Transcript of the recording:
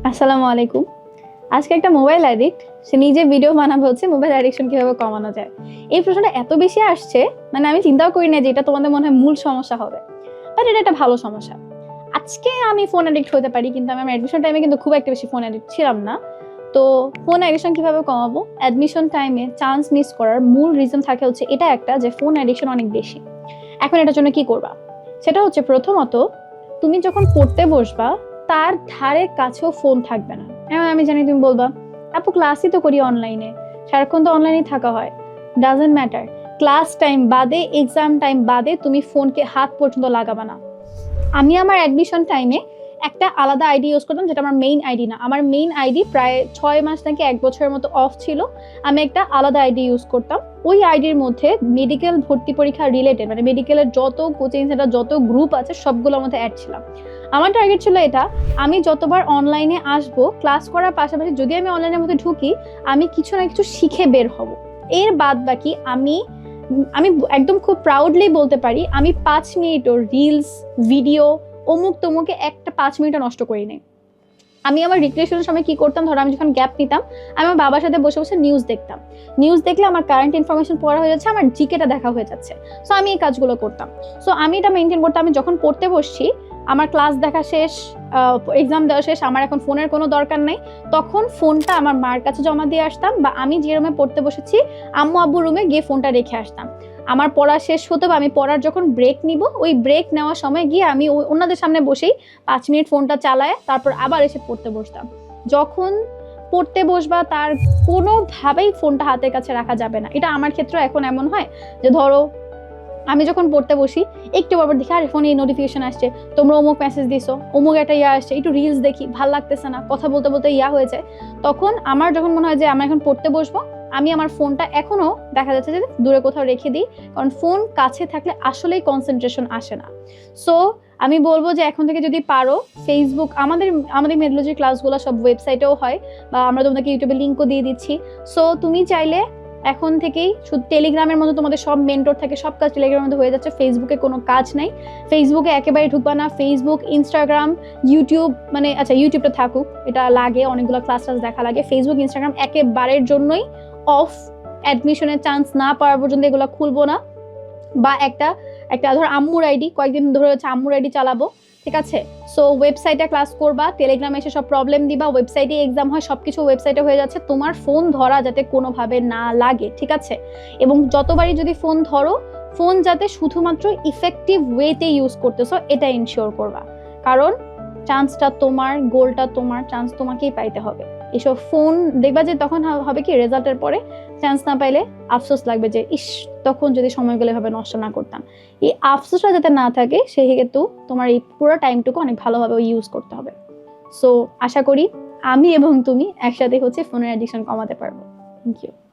আসসালামু আলাইকুম। আজকে একটা মোবাইল অ্যাডিক্ট সে নিজে ভিডিও বানাবে হচ্ছে মোবাইল অ্যাডিকশন কিভাবে কমানো যায়। এই প্রশ্নটা এত বেশি আসছে, মানে আমি চিন্তাও করি না যে এটা তোমাদের মনে হয় মূল সমস্যা হবে, বাট এটা একটা ভালো সমস্যা। আজকে আমি ফোন অ্যাডিক্ট হতে পারি, কিন্তু আমি আমার অ্যাডমিশন টাইমে কিন্তু খুব একটা বেশি ফোন অ্যাডিক্ট ছিলাম না। তো ফোন অ্যাডিকশন কিভাবে কমাবো? অ্যাডমিশন টাইমে চান্স মিস করার মূল রিজন থাকে হচ্ছে এটা একটা, যে ফোন অ্যাডিকশন অনেক বেশি। এখন এটার জন্য কি করবা? সেটা হচ্ছে প্রথমত, তুমি যখন পড়তে বসবা তার ধারে কাছেও ফোন থাকবে না। এমন আমি জানি তুমি বলবা, আপু ক্লাসই তো করি অনলাইনে, সারাক্ষণ তো অনলাইনেই থাকা হয়। ডাজন্ট ম্যাটার, ক্লাস টাইম বাদে, এক্সাম টাইম বাদে তুমি ফোনকে হাত পর্যন্ত লাগাবা না। আমি আমার অ্যাডমিশন টাইমে একটা আলাদা আইডি ইউজ করতাম, যেটা আমার মেইন আইডি না। আমার মেইন আইডি প্রায় 6 মাস নাকি 1 বছরের মতো অফ ছিল। আমি একটা আলাদা আইডি ইউজ করতাম। ওই আইডির মধ্যে মেডিকেল ভর্তি পরীক্ষা রিলেটেড, মানে মেডিকেলের যত কোচিং সেন্টার, যত গ্রুপ আছে সবগুলোর মধ্যে অ্যাড ছিলাম। আমার টার্গেট ছিল এটা, আমি যতবার অনলাইনে আসবো ক্লাস করার পাশাপাশি যদি আমি অনলাইনের মধ্যে ঢুকি, আমি কিছু না কিছু শিখে বের হব। এর বাদ বাকি আমি আমি একদম খুব প্রাউডলি বলতে পারি, আমি 5 মিনিটও রিলস, ভিডিও, অমুক তমুকে একটা 5 মিনিটও নষ্ট করি নাই। আমি আমার রিক্রিয়েশনের সময় কি করতাম, ধরো আমি যখন গ্যাপ নিতাম, আমি আমার বাবার সাথে বসে বসে নিউজ দেখতাম। নিউজ দেখলে আমার কারেন্ট ইনফরমেশন পড়া হয়ে যাচ্ছে, আমার জিকেটা দেখা হয়ে যাচ্ছে। সো আমি এই কাজগুলো করতাম। সো আমি এটা মেনটেন করতাম। আমি যখন পড়তে বসছি, আমার ক্লাস দেখা শেষ, এক্সাম দেওয়া শেষ, আমার এখন ফোনের কোনো দরকার নাই, তখন ফোনটা আমার মার কাছে জমা দিয়ে আসতাম, বা আমি যে রুমে পড়তে বসেছি আম্মু আব্বুর রুমে গিয়ে ফোনটা রেখে আসতাম। আমার পড়া শেষ হতো, বা আমি পড়ার যখন ব্রেক নিব, ওই ব্রেক নেওয়ার সময় গিয়ে আমি ওনাদের সামনে বসেই 5 মিনিট ফোনটা চালায় তারপর আবার এসে পড়তে বসতাম। যখন পড়তে বসবা তার কোনোভাবেই ফোনটা হাতের কাছে রাখা যাবে না। এটা আমার ক্ষেত্রে এখন এমন হয় যে ধরো আমি যখন পড়তে বসি, একটু বারবার দেখি আরে ফোনে এই নোটিফিকেশন আসছে, তোমরা অমুক মেসেজ দিছো, অমুক একটা আসছে, একটু রিলস দেখি, ভাল লাগতেছে না, কথা বলতে বলতে হয়ে যায়। তখন আমার যখন মনে হয় যে আমরা এখন পড়তে বসবো, আমি আমার ফোনটা এখনো দেখা যাচ্ছে যে দূরে কোথাও রেখে দিই, কারণ ফোন কাছে থাকলে আসলেই কনসেন্ট্রেশন আসে না। সো আমি বলবো যে এখন থেকে যদি পারো, ফেসবুক, আমাদের আমাদের মেথোলজির ক্লাসগুলো সব ওয়েবসাইটেও হয়, বা আমরা তোমাদেরকে ইউটিউবে লিঙ্কও দিয়ে দিচ্ছি। সো তুমি চাইলে এখন থেকেই শুধু টেলিগ্রামের মধ্যে তোমাদের সব মেন্টর থাকে, সব কাজ টেলিগ্রামের মধ্যে হয়ে যাচ্ছে। ফেসবুকে কোনো কাজ নাই, ফেসবুকে একেবারে ঢুকবা না। ফেসবুক, ইনস্টাগ্রাম, ইউটিউব, মানে আচ্ছা ইউটিউবটা থাকুক, এটা লাগে, অনেকগুলো ক্লাস দেখা লাগে। ফেসবুক, ইনস্টাগ্রাম একেবারের জন্যই অফ। অ্যাডমিশনের চান্স না পাওয়ার পর্যন্ত এগুলো খুলবো না। বা একটা একটা ধর আম্মুর আইডি, কয়েকদিন ধরে হচ্ছে আম্মুর আইডি চালাবো, ঠিক আছে? সো ওয়েবসাইটে ক্লাস করবা, টেলিগ্রামে এসে সব প্রবলেম দিবা, ওয়েবসাইটে এক্সাম হয়, সবকিছু ওয়েবসাইটে হয়ে যাচ্ছে, তোমার ফোন ধরা যাতে কোনোভাবে না লাগে, ঠিক আছে? এবং যতবারই যদি ফোন ধরো, ফোন যাতে শুধুমাত্র ইফেক্টিভ ওয়েতে ইউজ করতেছো এটা ইনশিওর করবা। কারণ চান্সটা তোমার, গোলটা তোমার, চান্স তোমাকেই পাইতে হবে। এসব ফোন দেখবা যে তখন হবে কি, রেজাল্টের পরে চান্স না পাইলে আফসোস লাগবে যে ইস, তখন যদি সময়গুলো এভাবে নষ্ট না করতাম। এই আফসোসটা যাতে না থাকে, সেহেতু তোমার এই পুরো টাইমটুকু অনেক ভালোভাবে ইউজ করতে হবে। সো আশা করি আমি এবং তুমি একসাথে হচ্ছে ফোনের অ্যাডিকশন কমাতে পারবো। Thank you.